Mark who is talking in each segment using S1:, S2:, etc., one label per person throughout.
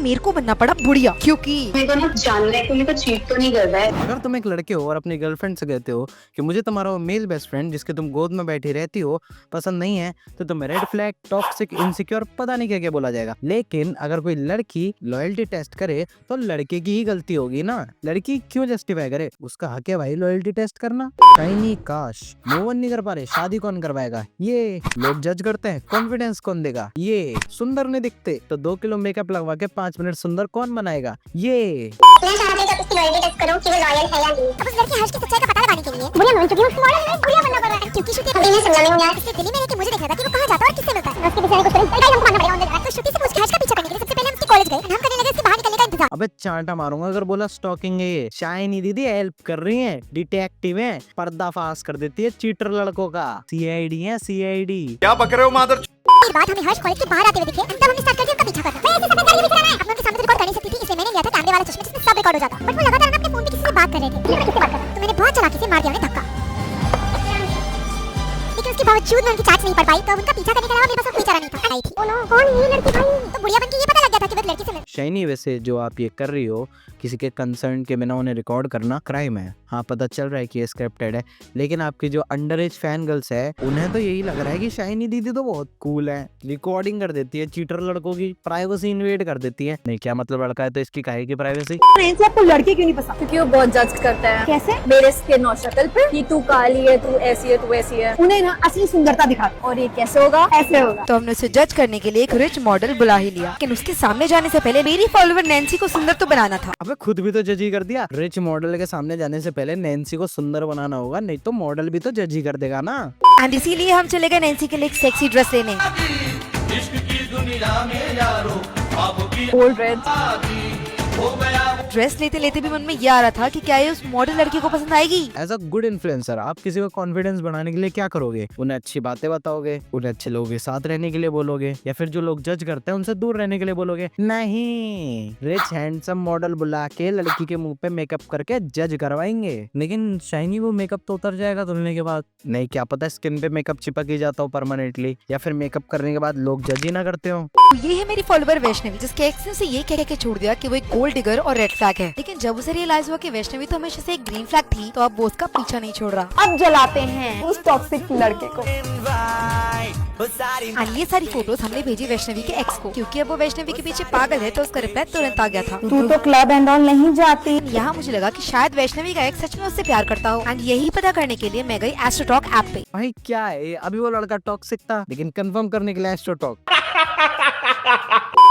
S1: मेरे को बनना पड़ा बुढ़िया, क्योंकि
S2: मेरे को ना जानना है कि मेरे को चीट तो नहीं कर रहा है।
S3: अगर तुम एक लड़के हो और अपनी गर्लफ्रेंड से कहते हो कि मुझे तुम्हारा वो मेल बेस्ट फ्रेंड जिसके तुम गोद में बैठी रहती हो पसंद नहीं है, तो तुम्हें रेड फ्लैग, टॉक्सिक, इनसिक्योर, पता नहीं क्या क्या बोला जाएगा। लेकिन अगर कोई लड़की लॉयल्टी टेस्ट करे तो लड़के की ही गलती होगी ना। लड़की क्यों जस्टिफाई करे? उसका हक है भाई लॉयल्टी टेस्ट करना। शाइनी काश मूव ऑन नहीं कर पा रहे, शादी कौन करवाएगा? ये लोग जज करते हैं, कॉन्फिडेंस कौन देगा? ये सुंदर नहीं दिखते तो 2 किलो मेकअप लगवा के 5 मिनट सुंदर कौन बनाएगा? ये
S4: मैं चाहती हूं कि उसकी लॉयल्टी टेस्ट करूं कि वो लॉयल है या नहीं। अब उस लड़की हर्ष की सच्चाई का पता लगाने के लिए बुढ़िया बन चुकी हूं, उसको मॉडल में बुढ़िया बनना पड़ रहा है क्योंकि श्रुति अभी मैं समझा नहीं यार। इससे दिल्ली में रह के मुझे देखना था कि वो कहां जाता है और किससे मिलता है। उसके पीछे कुछ करें हमको मानना पड़ेगा ऑन द ट्रैक। तो श्रुति से पूछ के हर्ष का पीछा करने के लिए सबसे पहले हम उसके कॉलेज गए, हम करने लगे उसके बाहर निकलने का इंतजार।
S3: अबे चांटा मारूंगा अगर बोला स्टॉकिंग है ये। शाइनी दीदी हेल्प कर रही है, डिटेक्टिव है, पर्दाफाश कर देती है चीटर लड़कों का। सीआईडी है सीआईडी।
S5: क्या पक रहे हो मादर?
S4: फिर बाद हमें हर्ष कॉलेज के बाहर आते हुए दिखे, तब हमने स्टार्ट कर दिया उसका पीछा करना। मैं ऐसे सफेद गाड़ी में चलाना है, अब मैं उनके सामने रिकॉर्ड कर नहीं सकती थी, इसलिए मैंने लिया था कैमरे वाला चश्मा जिसमें सब रिकॉर्ड हो जाता। बट वो लगातार अपने फोन पे किसी से बात कर रहे थे। मैं किससे बात कर रहा? तो मैंने बहुत चालाकी से मार दिया उन्हें धक्का। लेकिन उसके बावजूद मैं उनकी चाच नहीं पढ़ पाई, तो उनका पीछा करने के अलावा मेरे पास और कोई चारा नहीं था। आई थी, ओ नो, कौन है ये लड़की भाई? तो बुढ़िया बनके ये पता लग गया था कि वो लड़की से मिल।
S3: शाइनी वैसे जो आप ये कर रही हो किसी के कंसर्न के बिना उन्हें रिकॉर्ड करना क्राइम है। हाँ पता चल रहा है कि ये स्क्रिप्टेड है, लेकिन आपकी जो अंडर एज फैन गर्ल्स है उन्हें तो यही लग रहा है कि शाइनी दीदी तो बहुत कूल है, रिकॉर्डिंग कर देती है, चीटर लड़कों की प्राइवेसी इन्वेड कर देती है। नहीं क्या मतलब लड़का है तो इसकी काहे की प्राइवेसी?
S6: फ्रेंड्स आपको लड़के क्यों नहीं पसंद? क्योंकि वो बहुत जज करता है। कैसे? मेरे स्किन और शक्ल पे कि तू काली है, तू ऐसी है, तू ऐसी है। उन्हें ना असली सुंदरता दिखाता। और ये कैसे होगा? ऐसे होगा।
S1: तो हमने उसे जज करने के लिए एक रिच मॉडल बुला ही लिया, लेकिन उसके सामने जाने से पहले मेरी फॉलोवर नैन्सी को सुंदर तो बनाना था।
S3: अबे खुद भी तो जज ही कर दिया। रिच मॉडल के सामने जाने से पहले नैन्सी को सुंदर बनाना होगा, नहीं तो मॉडल भी तो जज ही कर देगा ना।
S1: एंड इसीलिए हम चले गए नैन्सी के लिए एक सेक्सी ड्रेस लेने।
S6: गोल्ड रेड
S1: ड्रेस लेते लेते भी मन में ये आ रहा था कि क्या ये उस मॉडल लड़की को पसंद आएगी।
S3: एज अ गुड इन्फ्लुएंसर आप किसी को कॉन्फिडेंस बढ़ाने के लिए क्या करोगे? उन्हें अच्छी बातें बताओगे, उन्हें अच्छे लोगों के साथ रहने के लिए बोलोगे, या फिर जो लोग जज करते हैं उनसे दूर रहने के लिए बोलोगे? नहीं, रिच हैंडसम मॉडल बुला के लड़की के मुंह पे मेकअप करके जज करवाएंगे। लेकिन शाइनी वो मेकअप तो उतर जाएगा धुलने के बाद। नहीं क्या पता स्किन पे मेकअप चिपक ही जाता हो परमानेंटली, या फिर मेकअप करने के बाद लोग जज ही ना करते हो।
S1: ये है मेरी फॉलोवर वैष्णवी, जिसके एक्स ने उसे ये कह के छोड़ दिया कि वो एक गोल्ड डिगर और रेड फ्लैग है। लेकिन जब उसे रियलाइज हुआ कि वैष्णवी तो हमेशा से एक ग्रीन फ्लैग थी, तो अब वो उसका पीछा नहीं छोड़ रहा।
S6: अब जलाते हैं उस टॉक्सिक लड़के को।
S1: और ये सारी फोटोज हमने भेजी वैष्णवी के एक्स को, क्योंकि अब वो वैष्णवी के पीछे पागल है, तो उसका रिप्लाई तुरंत आ गया था।
S6: तू तो क्लब एंड ऑल नहीं जाती।
S1: यहाँ मुझे लगा कि शायद वैष्णवी का एक्स सच में उससे प्यार करता हो, एंड यही पता करने के लिए मैं गई एस्ट्रोटॉक ऐप पे।
S3: भाई क्या है, अभी वो लड़का टॉक्सिक था, लेकिन कंफर्म करने के लिए एस्ट्रोटॉक।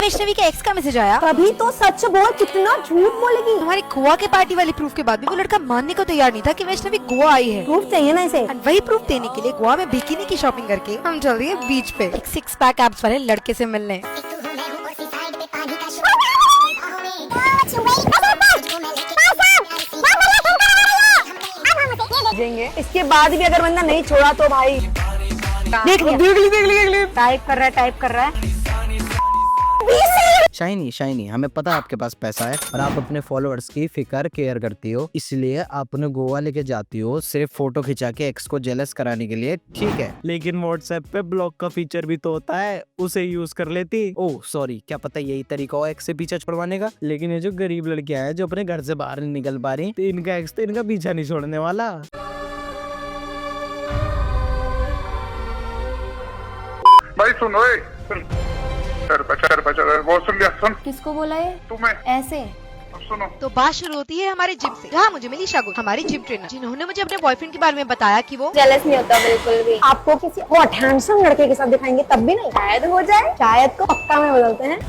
S1: वैष्णवी के एक्स का मैसेज आया,
S6: अभी तो सच बोल, कितना झूठ बोलेगी।
S1: हमारी गोवा के पार्टी वाली प्रूफ के बाद भी वो लड़का मानने को तैयार नहीं था कि वैष्णवी गोवा आई है।
S6: प्रूफ चाहिए ना इसे।
S1: एंड वही प्रूफ देने के लिए गोवा में बिकिनी की शॉपिंग करके हम चल रहे हैं बीच पे एक 6 पैक एब्स वाले लड़के से मिलने।
S6: इसके बाद भी अगर बंदा नहीं छोड़ा तो भाई देख ली टाइप कर रहा है।
S3: शाइनी हमें पता है आपके पास पैसा है और आप अपने फॉलोअर्स की फिक्र केयर करती हो, इसलिए आप उन्हें गोवा लेके जाती हो सिर्फ फोटो खिंचा के एक्स को जेलस कराने के लिए, ठीक है। लेकिन व्हाट्सएप पे ब्लॉक का फीचर भी तो होता है, उसे यूज कर लेती। ओह सॉरी, क्या पता यही तरीका हो एक्स से पीछा छुड़वाने का। लेकिन ये जो गरीब लड़कियां हैं जो अपने घर से बाहर नहीं निकल पा रही, तो इनका एक्स तो इनका पीछा नहीं छोड़ने वाला।
S5: भाई सुनो वो सुन लिया, सुन
S6: किसको बोला है
S5: तुम्हें?
S6: ऐसे
S5: सुनो
S1: तो बात शुरू होती है हमारे जिम से, जहाँ मुझे मिली शगुन, हमारी जिम ट्रेनर, जिन्होंने मुझे अपने बॉयफ्रेंड के बारे में बताया कि वो
S6: जेलस नहीं होता बिल्कुल भी। आपको किसी हॉट हैंडसम लड़के के साथ दिखाएंगे तब भी नहीं, शायद हो जाए, शायद को पक्का में बदलते हैं।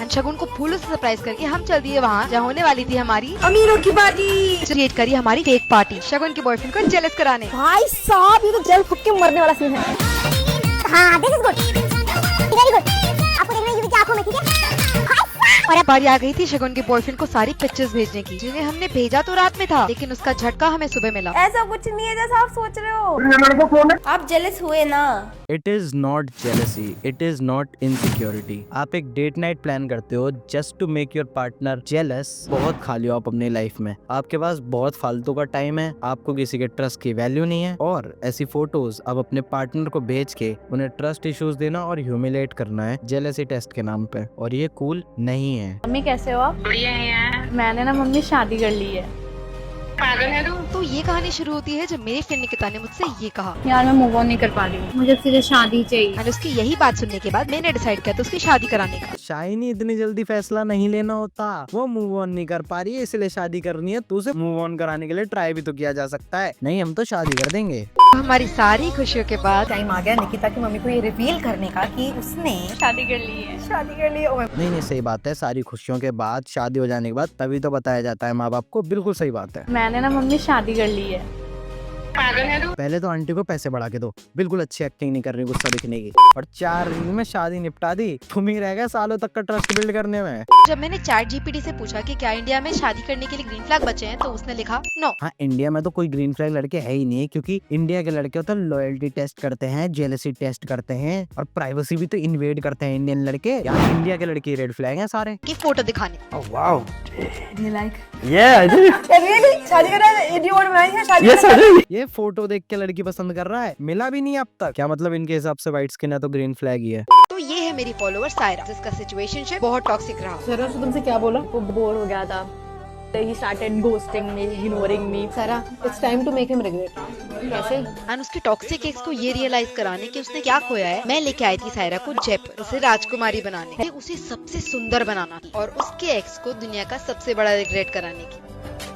S1: शगुन को फूलों से सरप्राइज करके हम चल दिए वहाँ जहाँ होने वाली थी हमारी अमीरों की पार्टी। क्रिएट करी हमारी फेक पार्टी शगुन के बॉयफ्रेंड को जेलस कराने।
S6: भाई साहब ये तो जल फूक के मरने वाला सीन है।
S4: हाँ, this is good, very good. आपको देखना है यूवी की आंखों में, ठीक है?
S1: और अब बारी आ गई थी शगुन के बॉयफ्रेंड को सारी पिक्चर्स भेजने की, जिन्हें हमने भेजा तो रात में था, लेकिन उसका झटका हमें सुबह मिला।
S6: ऐसा कुछ नहीं है जैसा आप सोच रहे हो।
S5: ये लड़का कौन है?
S6: आप जेलस हुए ना।
S3: It is not jealousy, it is not insecurity. आप एक डेट नाइट प्लान करते हो just to make your partner jealous. बहुत खा लियो आप अपनी लाइफ में, आपके पास बहुत फालतू का टाइम है, आपको किसी के ट्रस्ट की वैल्यू नहीं है, और ऐसी फोटोज अब अपने पार्टनर को भेज के उन्हें ट्रस्ट इश्यूज देना और ह्यूमिलेट करना है जेलसी टेस्ट के नाम पे, और ये कूल नहीं है।
S6: मम्मी कैसे हो आप?
S2: बढ़िया है यार।
S6: मैंने ना मम्मी शादी कर ली है।
S2: पागल है तू?
S1: तो ये कहानी शुरू होती है जब मेरे फ्रेंड निकिता ने मुझसे ये कहा,
S6: यार मैं मूव ऑन नहीं कर पा रही हूँ, मुझे सिर्फ शादी चाहिए।
S1: और उसकी यही बात सुनने के बाद मैंने डिसाइड किया तो उसकी शादी कराने का।
S3: शाइनी इतनी जल्दी फैसला नहीं लेना होता, वो मूव ऑन नहीं कर पा रही है इसलिए शादी करनी है, तो उसे मूव ऑन कराने के लिए ट्राई भी तो किया जा सकता है। नहीं, हम तो शादी कर देंगे।
S1: हमारी सारी खुशियों के बाद
S7: टाइम आ गया निकिता की मम्मी को ये रिवील करने का कि उसने
S6: शादी कर ली है।
S7: शादी कर ली है।
S3: नहीं, सही बात है, सारी खुशियों के बाद, शादी हो जाने के बाद तभी तो बताया जाता है माँ बाप को। बिल्कुल सही बात है।
S6: मैंने ना मम्मी शादी कर ली है।
S2: पागल है तू?
S3: पहले तो आंटी को पैसे बढ़ा के दो, बिल्कुल अच्छी एक्टिंग नहीं कर रही गुस्सा दिखने की, और 4 रील में शादी निपटा दी। तुम ही रह गए सालों तक का ट्रस्ट बिल्ड करने में।
S1: जब मैंने चैट जीपीटी से पूछा कि क्या इंडिया में शादी करने के लिए ग्रीन फ्लैग बचे हैं, तो उसने लिखा नो।
S3: हाँ, इंडिया में तो कोई ग्रीन फ्लैग लड़के है ही नहीं, क्योंकि इंडिया के लड़के तो लॉयल्टी टेस्ट करते हैं, जेलसी टेस्ट करते हैं, और प्राइवेसी भी तो इन्वेड करते हैं इंडियन लड़के। यहाँ इंडिया के लड़के रेड फ्लैग हैं सारे।
S1: की फोटो दिखाने।
S3: वाओ,
S7: शादी कर रहा है।
S3: ये फोटो देख के लड़की पसंद कर रहा है, मिला भी नहीं अब तक। क्या मतलब इनके हिसाब से व्हाइट स्किन है तो ग्रीन फ्लैग ही है।
S1: तो ये है मेरी फॉलोअर सायरा, जिसका सिचुएशनशिप बहुत टॉक्सिक रहा।
S7: सर तुमसे क्या बोला?
S6: वो बोर हो गया था। He started ghosting me, ignoring me.
S7: Sara it's time to make him regret.
S6: कैसे?
S1: और उसके टॉक्सिक एक्स को ये रियलाइज कराने कि उसने क्या खोया है, मैं लेके आई थी सायरा को जयपुर, उसे राजकुमारी बनाने की, उसे सबसे सुंदर बनाना थी, और उसके एक्स को दुनिया का सबसे बड़ा रिग्रेट कराने की।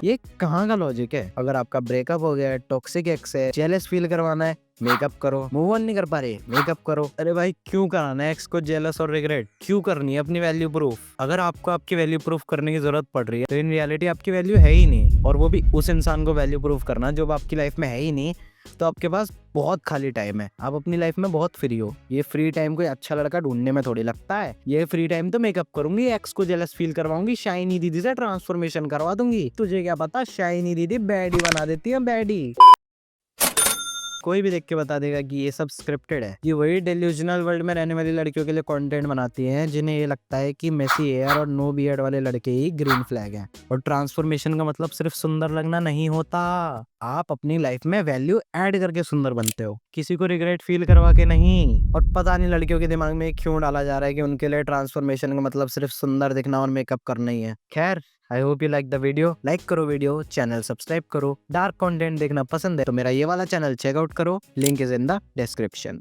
S3: ये कहाँ का लॉजिक है? अगर आपका ब्रेकअप हो गया है, टॉक्सिक एक्स है, जेलस फील करवाना है, मेकअप करो। मूव ऑन नहीं कर पा रहे, मेकअप करो। अरे भाई, क्यों कराना है एक्स को जेलस और रिग्रेट? क्यों करनी है अपनी वैल्यू प्रूफ? अगर आपको आपकी वैल्यू प्रूफ करने की जरूरत पड़ रही है तो इन रियलिटी आपकी वैल्यू है ही नहीं, और वो भी उस इंसान को वैल्यू प्रूफ करना जो आपकी लाइफ में है ही नहीं। तो आपके पास बहुत खाली टाइम है, आप अपनी लाइफ में बहुत फ्री हो। ये फ्री टाइम कोई अच्छा लड़का ढूंढने में थोड़ी लगता है। ये फ्री टाइम तो मेकअप करूंगी, एक्स को जेलस फील करवाऊंगी, शाइनी दीदी से ट्रांसफॉर्मेशन करवा दूंगी। तुझे क्या पता, शाइनी दीदी बैडी बना देती है, बैडी। कोई भी देख के बता देगा कि ये सब स्क्रिप्टेड है। ये वही डेल्यूजनल वर्ल्ड में रहने वाली लड़कियों के लिए कंटेंट बनाती हैं, जिन्हें ये लगता है कि मेसी एयर और नो बियर्ड वाले लड़के ही ग्रीन फ्लैग हैं। और ट्रांसफॉर्मेशन का मतलब सिर्फ सुंदर लगना नहीं होता, आप अपनी लाइफ में वैल्यू ऐड करके सुंदर बनते हो, किसी को रिग्रेट फील करवा के नहीं। और पता नहीं लड़कियों के दिमाग में क्यों डाला जा रहा है कि उनके लिए ट्रांसफॉर्मेशन का मतलब सिर्फ सुंदर दिखना और मेकअप करना ही है। खैर, I hope you like the video. Like करो वीडियो, चैनल सब्सक्राइब करो। डार्क कंटेंट देखना पसंद है तो मेरा ये वाला चैनल चेकआउट करो, link is in the description.